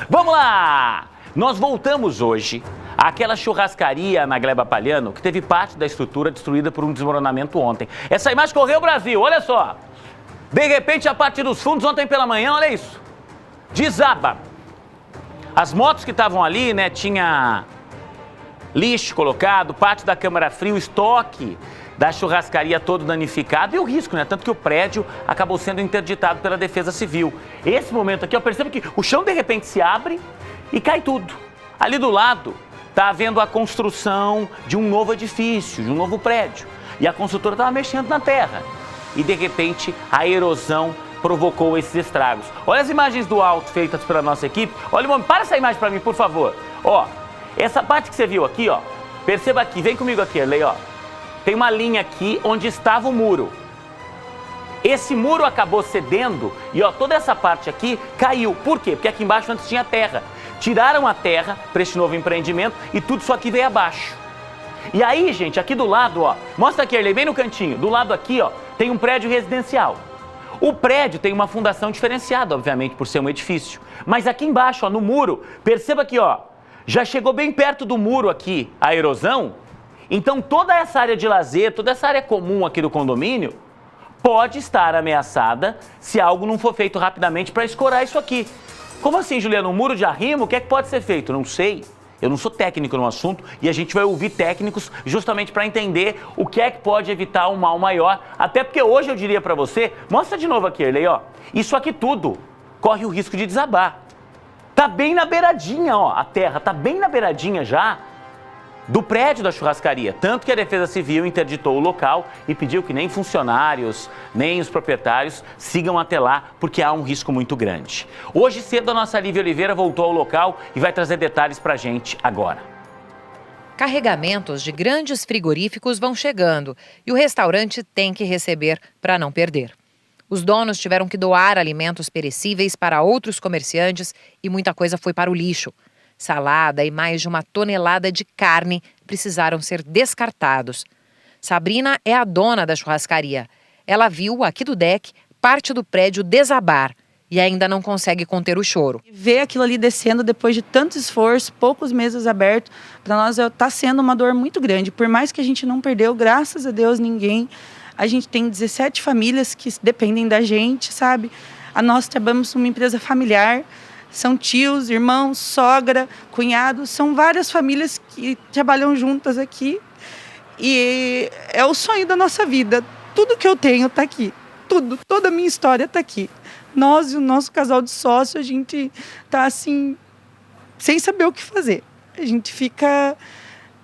Vamos lá! Nós voltamos hoje àquela churrascaria na Gleba Palhano que teve parte da estrutura destruída por um desmoronamento ontem. Essa imagem correu o Brasil, olha só. De repente, a parte dos fundos, ontem pela manhã, olha isso. Desaba. As motos que estavam ali, né, tinha lixo colocado, parte da câmara fria, o estoque da churrascaria todo danificado e o risco, né? Tanto que o prédio acabou sendo interditado pela Defesa Civil. Esse momento aqui, eu percebo que o chão de repente se abre e cai tudo. Ali do lado está havendo a construção de um novo edifício, de um novo prédio. E a construtora estava mexendo na terra. E de repente a erosão provocou esses estragos. Olha as imagens do alto feitas pela nossa equipe. Olha, para essa imagem para mim, por favor. Ó, essa parte que você viu aqui, ó. Perceba aqui, vem comigo aqui, Erlei, ó. Tem uma linha aqui onde estava o muro. Esse muro acabou cedendo e ó, toda essa parte aqui caiu. Por quê? Porque aqui embaixo antes tinha terra. Tiraram a terra para este novo empreendimento e tudo isso aqui veio abaixo. E aí, gente, aqui do lado, ó, mostra aqui, Erlei, bem no cantinho. Do lado aqui, ó, tem um prédio residencial. O prédio tem uma fundação diferenciada, obviamente, por ser um edifício. Mas aqui embaixo, ó, no muro, perceba aqui, ó, já chegou bem perto do muro aqui a erosão. Então toda essa área de lazer, toda essa área comum aqui do condomínio pode estar ameaçada se algo não for feito rapidamente para escorar isso aqui. Como assim, Juliana? Um muro de arrimo, o que é que pode ser feito? Não sei. Eu não sou técnico no assunto e a gente vai ouvir técnicos justamente para entender o que é que pode evitar um mal maior. Até porque hoje eu diria para você, mostra de novo aqui, Erlei, ó. Isso aqui tudo corre o risco de desabar. Tá bem na beiradinha, ó, a terra tá bem na beiradinha já do prédio da churrascaria. Tanto que a Defesa Civil interditou o local e pediu que nem funcionários, nem os proprietários sigam até lá, porque há um risco muito grande. Hoje cedo a nossa Lívia Oliveira voltou ao local e vai trazer detalhes pra gente agora. Carregamentos de grandes frigoríficos vão chegando e o restaurante tem que receber para não perder. Os donos tiveram que doar alimentos perecíveis para outros comerciantes e muita coisa foi para o lixo. Salada e mais de 1 tonelada de carne precisaram ser descartados. Sabrina é a dona da churrascaria. Ela viu, aqui do deck, parte do prédio desabar e ainda não consegue conter o choro. Ver aquilo ali descendo depois de tanto esforço, poucos meses abertos, para nós está sendo uma dor muito grande. Por mais que a gente não perdeu, graças a Deus, ninguém. A gente tem 17 famílias que dependem da gente, sabe? Nós trabalhamos numa empresa familiar. São tios, irmãos, sogra, cunhados, são várias famílias que trabalham juntas aqui e é o sonho da nossa vida. Tudo que eu tenho está aqui, tudo, toda a minha história está aqui. Nós e o nosso casal de sócios, a gente está assim, sem saber o que fazer. A gente fica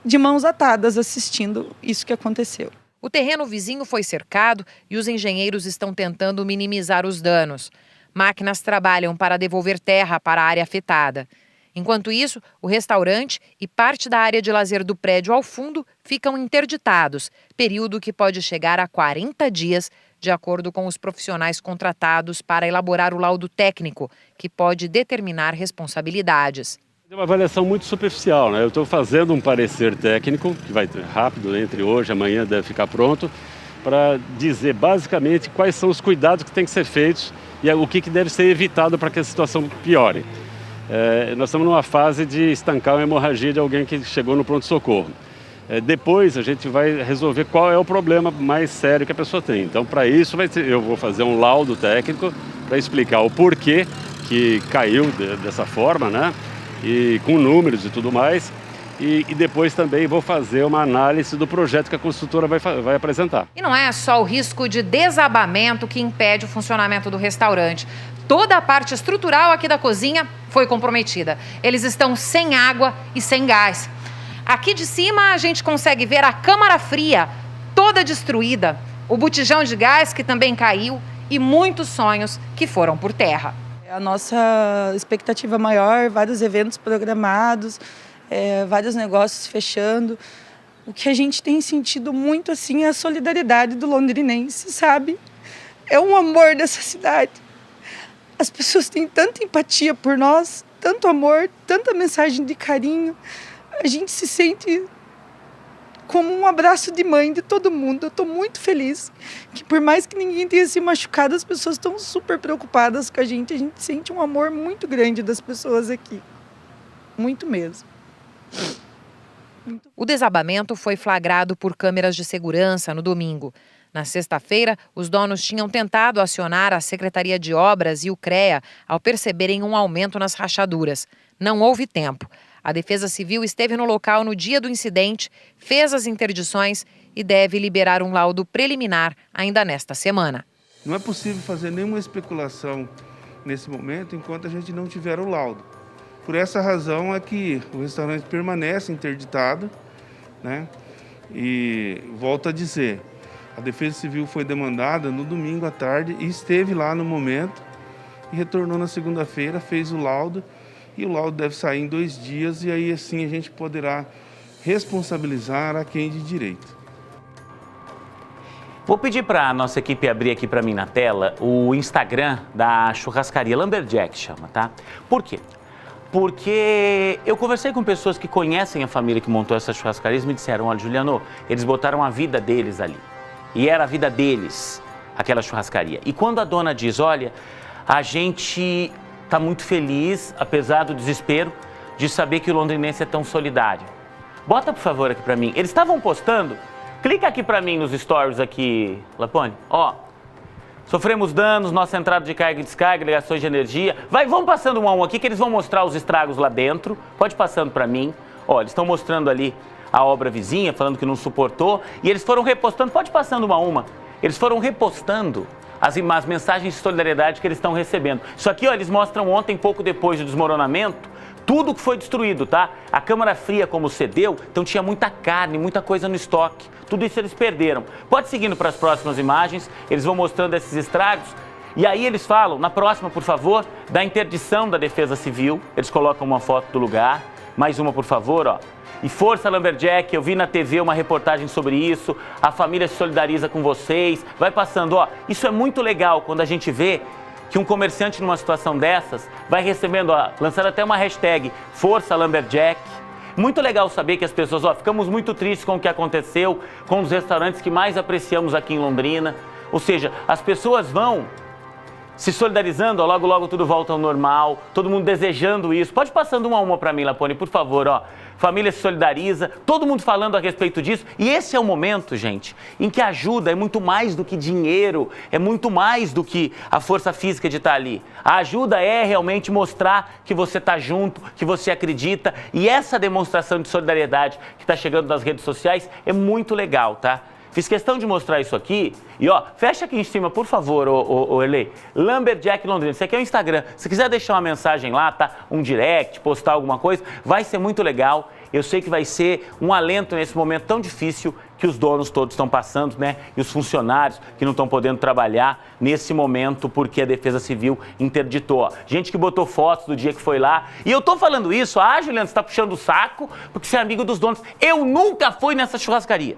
de mãos atadas assistindo isso que aconteceu. O terreno vizinho foi cercado e os engenheiros estão tentando minimizar os danos. Máquinas trabalham para devolver terra para a área afetada. Enquanto isso, o restaurante e parte da área de lazer do prédio ao fundo ficam interditados, período que pode chegar a 40 dias, de acordo com os profissionais contratados para elaborar o laudo técnico, que pode determinar responsabilidades. É uma avaliação muito superficial, né? Eu estou fazendo um parecer técnico, que vai rápido, entre hoje e amanhã deve ficar pronto, para dizer basicamente quais são os cuidados que têm que ser feitos e o que deve ser evitado para que a situação piore. Nós estamos numa fase de estancar uma hemorragia de alguém que chegou no pronto-socorro. Depois a gente vai resolver qual é o problema mais sério que a pessoa tem. Então, para isso, eu vou fazer um laudo técnico para explicar o porquê que caiu dessa forma, né? E com números e tudo mais. E depois também vou fazer uma análise do projeto que a construtora vai apresentar. E não é só o risco de desabamento que impede o funcionamento do restaurante. Toda a parte estrutural aqui da cozinha foi comprometida. Eles estão sem água e sem gás. Aqui de cima a gente consegue ver a câmara fria toda destruída, o botijão de gás que também caiu e muitos sonhos que foram por terra. A nossa expectativa maior, vários eventos programados, vários negócios fechando. O que a gente tem sentido muito assim é a solidariedade do londrinense, sabe? É um amor dessa cidade. As pessoas têm tanta empatia por nós, tanto amor, tanta mensagem de carinho. A gente se sente como um abraço de mãe de todo mundo. Eu estou muito feliz que, por mais que ninguém tenha se machucado, as pessoas estão super preocupadas com a gente sente um amor muito grande das pessoas aqui, muito mesmo. O desabamento foi flagrado por câmeras de segurança no domingo. Na sexta-feira, os donos tinham tentado acionar a Secretaria de Obras e o CREA ao perceberem um aumento nas rachaduras. Não houve tempo. A Defesa Civil esteve no local no dia do incidente, fez as interdições e deve liberar um laudo preliminar ainda nesta semana. Não é possível fazer nenhuma especulação nesse momento enquanto a gente não tiver o laudo. Por essa razão é que o restaurante permanece interditado, né? E volto a dizer, a Defesa Civil foi demandada no domingo à tarde e esteve lá no momento e retornou na segunda-feira, fez o laudo e o laudo deve sair em 2 dias e aí assim a gente poderá responsabilizar a quem de direito. Vou pedir para a nossa equipe abrir aqui para mim na tela o Instagram da churrascaria Lumberjack, chama, tá? Por quê? Porque eu conversei com pessoas que conhecem a família que montou essa churrascaria e me disseram, olha, Juliano, eles botaram a vida deles ali. E era a vida deles, aquela churrascaria. E quando a dona diz, olha, a gente está muito feliz, apesar do desespero, de saber que o londrinense é tão solidário. Bota, por favor, aqui para mim. Eles estavam postando, clica aqui para mim nos stories aqui, Lapone, ó. Sofremos danos, nossa entrada de carga e descarga, ligações de energia. Vamos passando um a um aqui que eles vão mostrar os estragos lá dentro. Pode passando para mim. Ó, eles estão mostrando ali a obra vizinha, falando que não suportou. E eles foram repostando, pode passando uma a uma. Eles foram repostando as mensagens de solidariedade que eles estão recebendo. Isso aqui, ó, eles mostram ontem, pouco depois do desmoronamento, tudo que foi destruído, tá? A câmara fria como cedeu, então tinha muita carne, muita coisa no estoque. Tudo isso eles perderam. Pode seguindo para as próximas imagens, eles vão mostrando esses estragos. E aí eles falam, na próxima, por favor, da interdição da Defesa Civil. Eles colocam uma foto do lugar. Mais uma, por favor, ó. E força Lumberjack, eu vi na TV uma reportagem sobre isso. A família se solidariza com vocês. Vai passando, ó. Isso é muito legal quando a gente vê que um comerciante numa situação dessas vai recebendo, ó, lançando até uma hashtag Força Lumberjack. Muito legal saber que as pessoas, ó, ficamos muito tristes com o que aconteceu com os restaurantes que mais apreciamos aqui em Londrina. Ou seja, as pessoas vão se solidarizando, ó, logo, logo tudo volta ao normal, todo mundo desejando isso. Pode passando uma a uma para mim, Lapone, por favor, ó. Família se solidariza, todo mundo falando a respeito disso. E esse é o momento, gente, em que a ajuda é muito mais do que dinheiro, é muito mais do que a força física de estar ali. A ajuda é realmente mostrar que você está junto, que você acredita. E essa demonstração de solidariedade que está chegando nas redes sociais é muito legal, tá? Fiz questão de mostrar isso aqui. E ó, fecha aqui em cima, por favor, ô Elê. Lumberjack Londrina. Esse aqui é o Instagram. Se quiser deixar uma mensagem lá, tá? Um direct, postar alguma coisa, vai ser muito legal. Eu sei que vai ser um alento nesse momento tão difícil que os donos todos estão passando, né? E os funcionários que não estão podendo trabalhar nesse momento porque a Defesa Civil interditou. Ó. Gente que botou fotos do dia que foi lá. E eu tô falando isso, Juliano, você tá puxando o saco porque você é amigo dos donos. Eu nunca fui nessa churrascaria.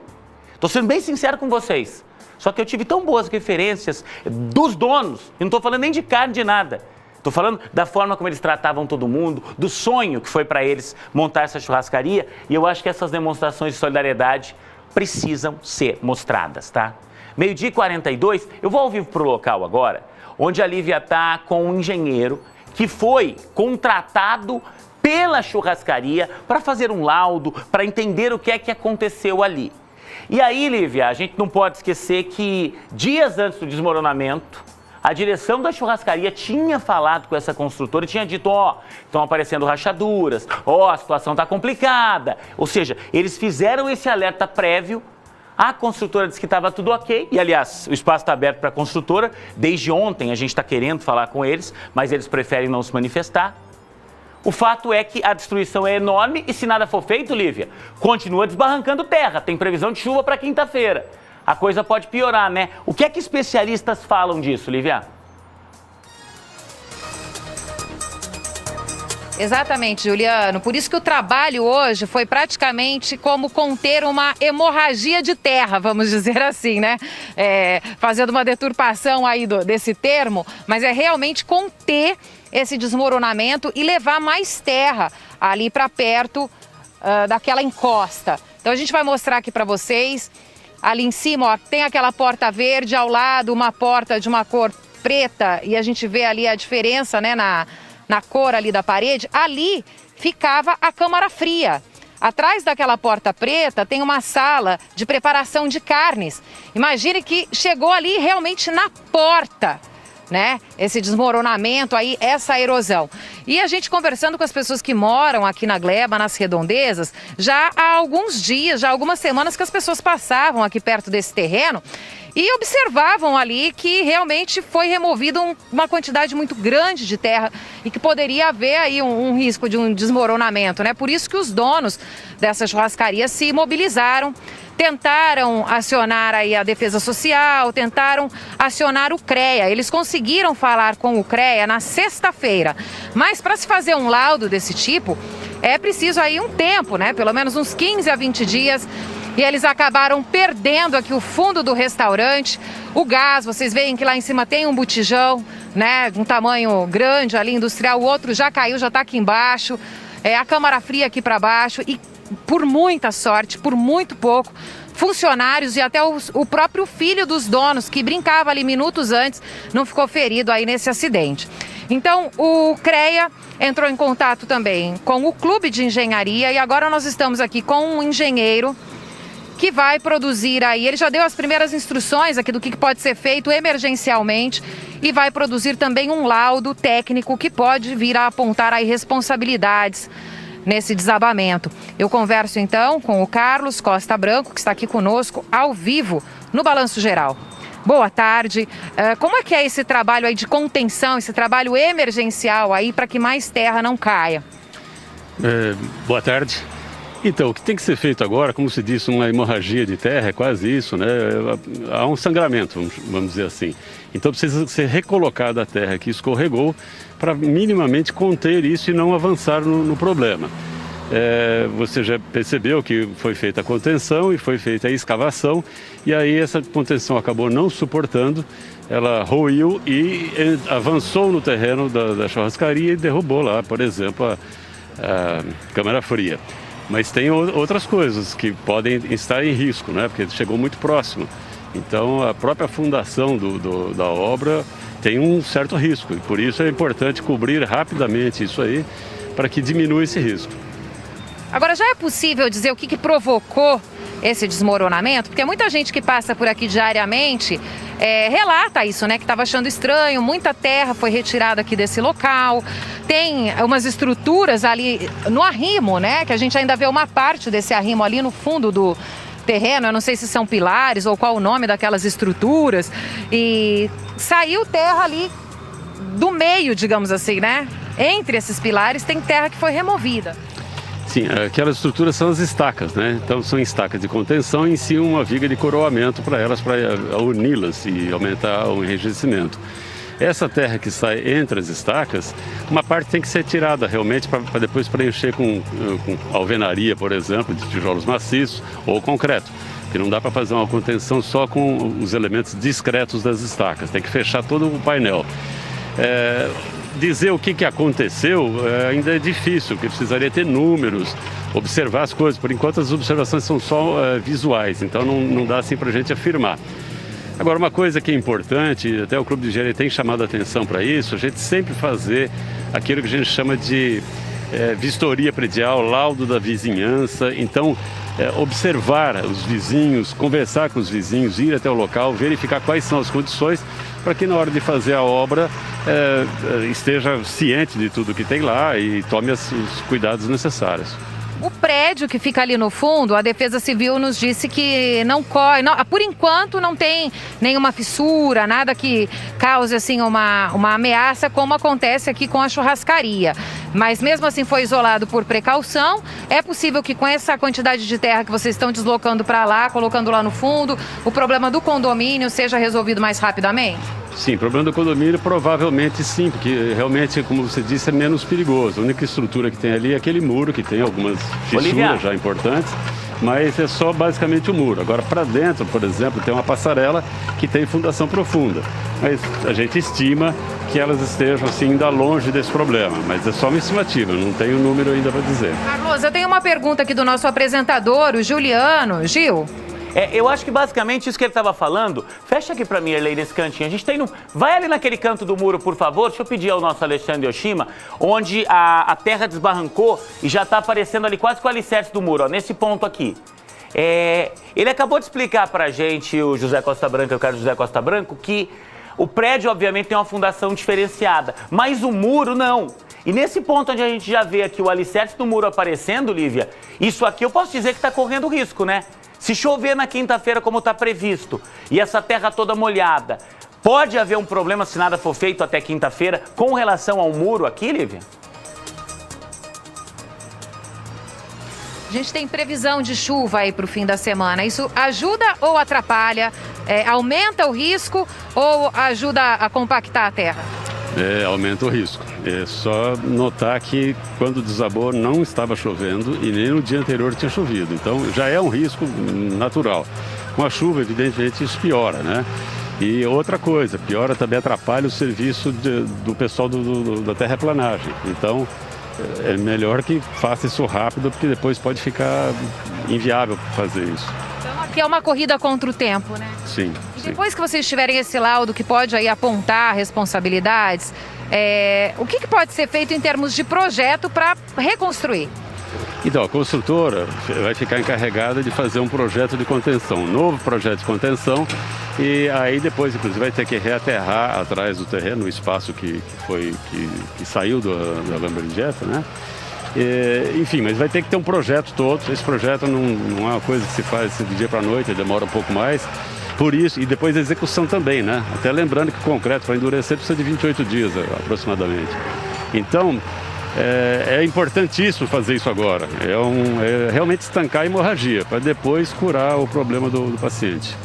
Tô sendo bem sincero com vocês. Só que eu tive tão boas referências dos donos, e não tô falando nem de carne, de nada. Tô falando da forma como eles tratavam todo mundo, do sonho que foi para eles montar essa churrascaria. E eu acho que essas demonstrações de solidariedade precisam ser mostradas, tá? 12h42, eu vou ao vivo pro local agora, onde a Lívia tá com um engenheiro que foi contratado pela churrascaria para fazer um laudo, para entender o que é que aconteceu ali. E aí, Lívia, a gente não pode esquecer que dias antes do desmoronamento, a direção da churrascaria tinha falado com essa construtora e tinha dito, ó, estão aparecendo rachaduras, ó, a situação está complicada. Ou seja, eles fizeram esse alerta prévio, a construtora disse que estava tudo ok, e aliás, o espaço está aberto para a construtora, desde ontem a gente está querendo falar com eles, mas eles preferem não se manifestar. O fato é que a destruição é enorme e se nada for feito, Lívia, continua desbarrancando terra. Tem previsão de chuva para quinta-feira. A coisa pode piorar, né? O que é que especialistas falam disso, Lívia? Exatamente, Juliano. Por isso que o trabalho hoje foi praticamente como conter uma hemorragia de terra, vamos dizer assim, né? Fazendo uma deturpação aí desse termo, mas é realmente conter esse desmoronamento e levar mais terra ali para perto daquela encosta. Então a gente vai mostrar aqui para vocês. Ali em cima, ó, tem aquela porta verde, ao lado uma porta de uma cor preta, e a gente vê ali a diferença, né, na cor ali da parede. Ali ficava a câmara fria. Atrás daquela porta preta tem uma sala de preparação de carnes. Imagine que chegou ali realmente na porta, né? Esse desmoronamento aí, essa erosão. E a gente conversando com as pessoas que moram aqui na Gleba, nas redondezas, já há alguns dias, já há algumas semanas que as pessoas passavam aqui perto desse terreno e observavam ali que realmente foi removido uma quantidade muito grande de terra e que poderia haver aí um risco de um desmoronamento, né? Por isso que os donos dessa churrascaria se mobilizaram, tentaram acionar aí a Defesa Social, tentaram acionar o CREA. Eles conseguiram falar com o CREA na sexta-feira, mas para se fazer um laudo desse tipo, é preciso aí um tempo, né? Pelo menos uns 15 a 20 dias. E eles acabaram perdendo aqui o fundo do restaurante, o gás. Vocês veem que lá em cima tem um botijão, né, de um tamanho grande ali, industrial. O outro já caiu, já está aqui embaixo. A câmara fria aqui para baixo. E por muita sorte, por muito pouco, funcionários e até o próprio filho dos donos, que brincava ali minutos antes, não ficou ferido aí nesse acidente. Então, o CREA entrou em contato também com o Clube de Engenharia e agora nós estamos aqui com um engenheiro que vai produzir aí, ele já deu as primeiras instruções aqui do que pode ser feito emergencialmente e vai produzir também um laudo técnico que pode vir a apontar aí responsabilidades nesse desabamento. Eu converso então com o Carlos Costa Branco, que está aqui conosco ao vivo no Balanço Geral. Boa tarde. Como é que é esse trabalho aí de contenção, esse trabalho emergencial aí para que mais terra não caia? Boa tarde. Então, o que tem que ser feito agora, como se disse, uma hemorragia de terra, é quase isso, né? Há um sangramento, vamos dizer assim. Então precisa ser recolocada a terra que escorregou para minimamente conter isso e não avançar no problema. Você já percebeu que foi feita a contenção e foi feita a escavação, e aí essa contenção acabou não suportando, ela roiu e avançou no terreno da churrascaria e derrubou lá, por exemplo, a câmara fria. Mas tem outras coisas que podem estar em risco, né? Porque chegou muito próximo. Então, a própria fundação da obra tem um certo risco. E por isso é importante cobrir rapidamente isso aí, para que diminua esse risco. Agora, já é possível dizer o que provocou esse desmoronamento? Porque muita gente que passa por aqui diariamente relata isso, né? Que estava achando estranho, muita terra foi retirada aqui desse local. Tem umas estruturas ali no arrimo, né? Que a gente ainda vê uma parte desse arrimo ali no fundo do terreno. Eu não sei se são pilares ou qual o nome daquelas estruturas. E saiu terra ali do meio, digamos assim, né? Entre esses pilares tem terra que foi removida. Sim, aquelas estruturas são as estacas, né? Então são estacas de contenção e em si uma viga de coroamento para elas, para uni-las e aumentar o enrijecimento. Essa terra que sai entre as estacas, uma parte tem que ser tirada realmente para depois preencher com alvenaria, por exemplo, de tijolos maciços ou concreto. Porque não dá para fazer uma contenção só com os elementos discretos das estacas, tem que fechar todo o painel. Dizer o que aconteceu ainda é difícil, porque precisaria ter números, observar as coisas. Por enquanto as observações são só visuais, então não dá assim para a gente afirmar. Agora, uma coisa que é importante, até o Clube de Engenharia tem chamado a atenção para isso, a gente sempre fazer aquilo que a gente chama de vistoria predial, laudo da vizinhança. Então, observar os vizinhos, conversar com os vizinhos, ir até o local, verificar quais são as condições, para que na hora de fazer a obra esteja ciente de tudo que tem lá e tome os cuidados necessários. O prédio que fica ali no fundo, a Defesa Civil nos disse que não corre, por enquanto não tem nenhuma fissura, nada que cause assim uma ameaça, como acontece aqui com a churrascaria. Mas mesmo assim foi isolado por precaução. É possível que com essa quantidade de terra que vocês estão deslocando para lá, colocando lá no fundo, o problema do condomínio seja resolvido mais rapidamente? Sim, o problema do condomínio provavelmente sim, porque realmente, como você disse, é menos perigoso. A única estrutura que tem ali é aquele muro que tem algumas fissuras já importantes, mas é só basicamente o muro. Agora, para dentro, por exemplo, tem uma passarela que tem fundação profunda, mas a gente estima que elas estejam assim ainda longe desse problema, mas é só uma estimativa, não tenho número ainda para dizer. Carlos, eu tenho uma pergunta aqui do nosso apresentador, o Juliano. Gil? Eu acho que basicamente isso que ele estava falando, fecha aqui para mim, Erlei, nesse cantinho. A gente tem vai ali naquele canto do muro, por favor. Deixa eu pedir ao nosso Alexandre Yoshima, onde a terra desbarrancou e já está aparecendo ali quase com o alicerce do muro, ó, nesse ponto aqui. Ele acabou de explicar para a gente, o José Costa Branco, o Carlos José Costa Branco, que o prédio, obviamente, tem uma fundação diferenciada, mas o muro não. E nesse ponto onde a gente já vê aqui o alicerce do muro aparecendo, Lívia, isso aqui eu posso dizer que está correndo risco, né? Se chover na quinta-feira como está previsto e essa terra toda molhada, pode haver um problema se nada for feito até quinta-feira com relação ao muro aqui, Lívia? A gente tem previsão de chuva aí para o fim da semana. Isso ajuda ou atrapalha? Aumenta o risco ou ajuda a compactar a terra? Aumenta o risco. É só notar que quando desabou não estava chovendo e nem no dia anterior tinha chovido. Então já é um risco natural. Com a chuva, evidentemente, isso piora, né? E outra coisa, piora também, atrapalha o serviço do pessoal da terraplanagem. Então é melhor que faça isso rápido, porque depois pode ficar inviável fazer isso. Então aqui é uma corrida contra o tempo, né? Sim. E depois que vocês tiverem esse laudo que pode aí apontar responsabilidades, o que pode ser feito em termos de projeto para reconstruir? Então, a construtora vai ficar encarregada de fazer um projeto de contenção, um novo projeto de contenção, e aí depois, inclusive, vai ter que reaterrar atrás do terreno, o espaço que saiu da Lamberdieta, né? Enfim, mas vai ter que ter um projeto todo. Esse projeto não é uma coisa que se faz de dia para a noite, demora um pouco mais. Por isso, e depois a execução também, né? Até lembrando que o concreto para endurecer precisa de 28 dias aproximadamente. Então, é importantíssimo fazer isso agora. É realmente estancar a hemorragia, para depois curar o problema do paciente.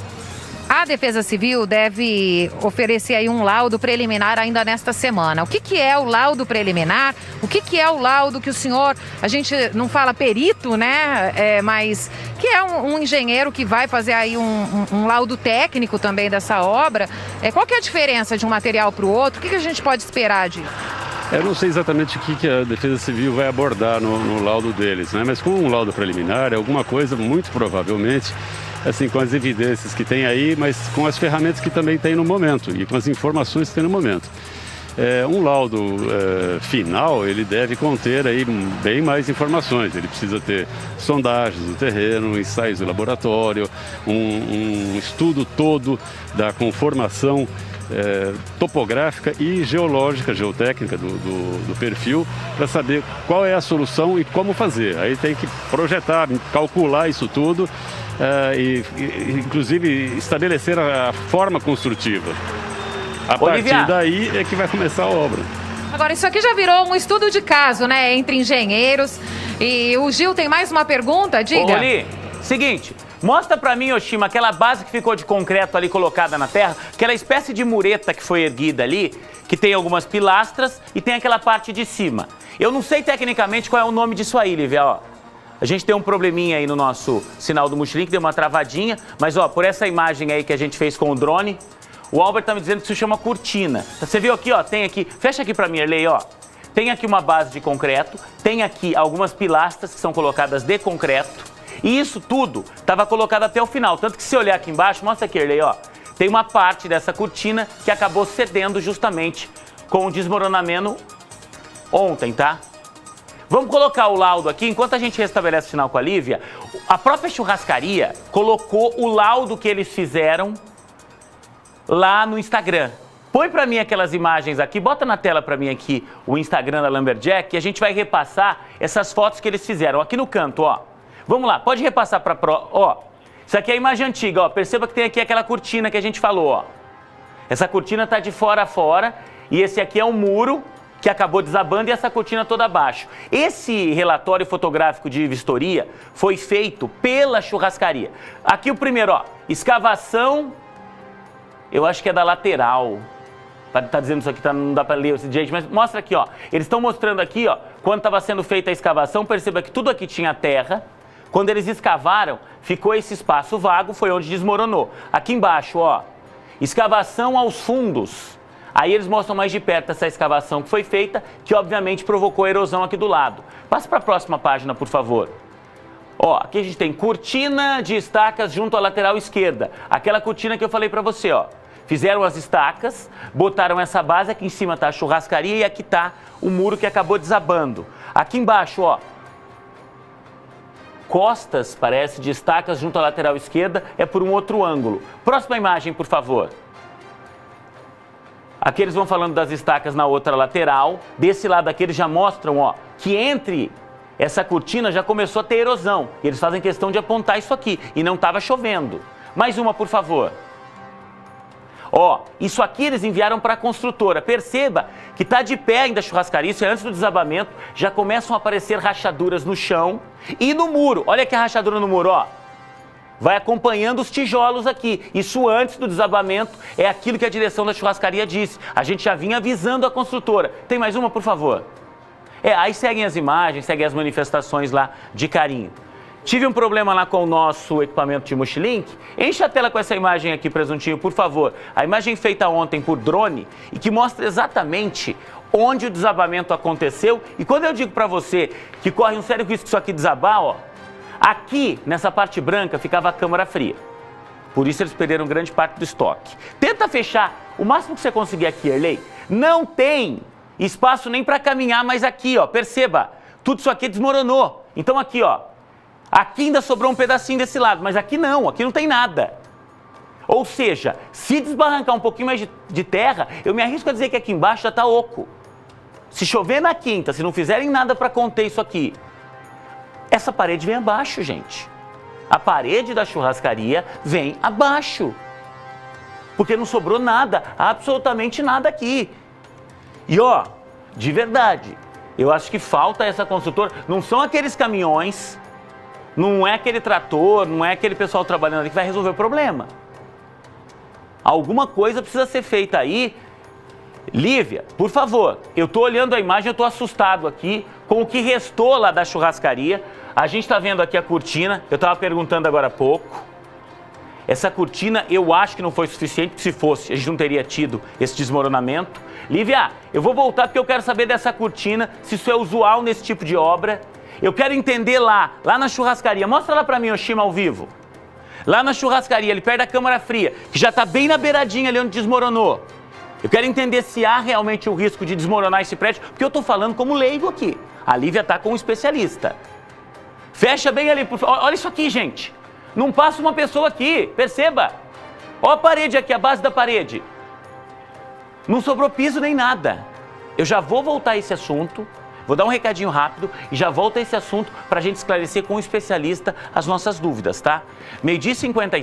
A Defesa Civil deve oferecer aí um laudo preliminar ainda nesta semana. O que é o laudo preliminar? O que é o laudo que o senhor, a gente não fala perito, né? Mas que é um engenheiro que vai fazer aí um laudo técnico também dessa obra. Qual que é a diferença de um material para o outro? O que a gente pode esperar disso? Eu não sei exatamente o que a Defesa Civil vai abordar no laudo deles, né? Mas com um laudo preliminar é alguma coisa, muito provavelmente, assim, com as evidências que tem aí, mas com as ferramentas que também tem no momento e com as informações que tem no momento. Um laudo final, ele deve conter aí bem mais informações. Ele precisa ter sondagens do terreno, ensaios de laboratório, um estudo todo da conformação topográfica e geológica, geotécnica do perfil, para saber qual é a solução e como fazer. Aí tem que projetar, calcular isso tudo e inclusive estabelecer a forma construtiva. A partir daí é que vai começar a obra. Agora, isso aqui já virou um estudo de caso, né, entre engenheiros. E o Gil tem mais uma pergunta, diga. Oli, seguinte, mostra pra mim, Yoshima, aquela base que ficou de concreto ali colocada na terra, aquela espécie de mureta que foi erguida ali, que tem algumas pilastras e tem aquela parte de cima. Eu não sei tecnicamente qual é o nome disso aí, Lívia, ó. A gente tem um probleminha aí no nosso sinal do Mochilim, que deu uma travadinha, mas ó, por essa imagem aí que a gente fez com o drone, o Albert tá me dizendo que isso chama cortina. Você viu aqui, ó, tem aqui, fecha aqui pra mim, Erlei, ó. Tem aqui uma base de concreto, tem aqui algumas pilastras que são colocadas de concreto, e isso tudo estava colocado até o final. Tanto que se olhar aqui embaixo, mostra aqui, Erlei, ó, tem uma parte dessa cortina que acabou cedendo justamente com o desmoronamento ontem, tá? Vamos colocar o laudo aqui, enquanto a gente restabelece o sinal com a Lívia. A própria churrascaria colocou o laudo que eles fizeram lá no Instagram. Põe pra mim aquelas imagens aqui, bota na tela pra mim aqui o Instagram da Lumberjack e a gente vai repassar essas fotos que eles fizeram aqui no canto, ó. Vamos lá, pode repassar pra ó. Isso aqui é a imagem antiga, ó. Perceba que tem aqui aquela cortina que a gente falou, ó. Essa cortina tá de fora a fora e esse aqui é um muro que acabou desabando e essa cortina toda abaixo. Esse relatório fotográfico de vistoria foi feito pela churrascaria. Aqui o primeiro, ó, escavação, eu acho que é da lateral. Tá dizendo isso aqui, não dá para ler, gente, mas mostra aqui, ó. Eles estão mostrando aqui, ó, quando estava sendo feita a escavação, perceba que tudo aqui tinha terra, Quando eles escavaram, ficou esse espaço vago, foi onde desmoronou. Aqui embaixo, ó, escavação aos fundos. Aí eles mostram mais de perto essa escavação que foi feita, que obviamente provocou erosão aqui do lado. Passa para a próxima página, por favor. Ó, aqui a gente tem cortina de estacas junto à lateral esquerda. Aquela cortina que eu falei para você, ó. Fizeram as estacas, botaram essa base, aqui em cima tá a churrascaria e aqui tá o muro que acabou desabando. Aqui embaixo, ó, costas, parece, de estacas junto à lateral esquerda, é por um outro ângulo. Próxima imagem, por favor. Aqui eles vão falando das estacas na outra lateral. Desse lado aqui eles já mostram, ó, que entre essa cortina já começou a ter erosão. E eles fazem questão de apontar isso aqui. E não estava chovendo. Mais uma, por favor. Ó, isso aqui eles enviaram para a construtora. Perceba que está de pé ainda a churrascaria, isso é antes do desabamento. Já começam a aparecer rachaduras no chão e no muro. Olha aqui a rachadura no muro, ó. Vai acompanhando os tijolos aqui. Isso antes do desabamento, é aquilo que a direção da churrascaria disse. A gente já vinha avisando a construtora. Tem mais uma, por favor? Aí seguem as imagens, seguem as manifestações lá de carinho. Tive um problema lá com o nosso equipamento de Multilink. Enche a tela com essa imagem aqui, presuntinho, por favor. A imagem feita ontem por drone e que mostra exatamente onde o desabamento aconteceu. E quando eu digo para você que corre um sério risco disso aqui desabar, ó, aqui, nessa parte branca, ficava a câmara fria. Por isso eles perderam grande parte do estoque. Tenta fechar o máximo que você conseguir aqui, Erlei. Não tem espaço nem para caminhar, mas aqui, ó, perceba, tudo isso aqui desmoronou. Então aqui, ó, aqui ainda sobrou um pedacinho desse lado, mas aqui não tem nada. Ou seja, se desbarrancar um pouquinho mais de terra, eu me arrisco a dizer que aqui embaixo já está oco. Se chover na quinta, se não fizerem nada para conter isso aqui, essa parede vem abaixo, gente. A parede da churrascaria vem abaixo. Porque não sobrou nada, absolutamente nada aqui. E ó, de verdade, eu acho que falta essa construtora. Não são aqueles caminhões, não é aquele trator, não é aquele pessoal trabalhando ali que vai resolver o problema. Alguma coisa precisa ser feita aí. Lívia, por favor, eu estou olhando a imagem, eu estou assustado aqui com o que restou lá da churrascaria. A gente está vendo aqui a cortina, eu estava perguntando agora há pouco. Essa cortina eu acho que não foi suficiente, porque se fosse, a gente não teria tido esse desmoronamento. Lívia, eu vou voltar porque eu quero saber dessa cortina, se isso é usual nesse tipo de obra. Eu quero entender lá na churrascaria. Mostra lá para mim, Oshima, ao vivo. Lá na churrascaria, ali perto da câmara fria, que já está bem na beiradinha ali onde desmoronou. Eu quero entender se há realmente o risco de desmoronar esse prédio, porque eu estou falando como leigo aqui. A Lívia está como especialista. Fecha bem ali, por favor. Olha isso aqui, gente. Não passa uma pessoa aqui, perceba. Olha a parede aqui, a base da parede. Não sobrou piso nem nada. Eu já vou voltar a esse assunto, vou dar um recadinho rápido e já volto a esse assunto para a gente esclarecer com um especialista as nossas dúvidas, tá? 12h55.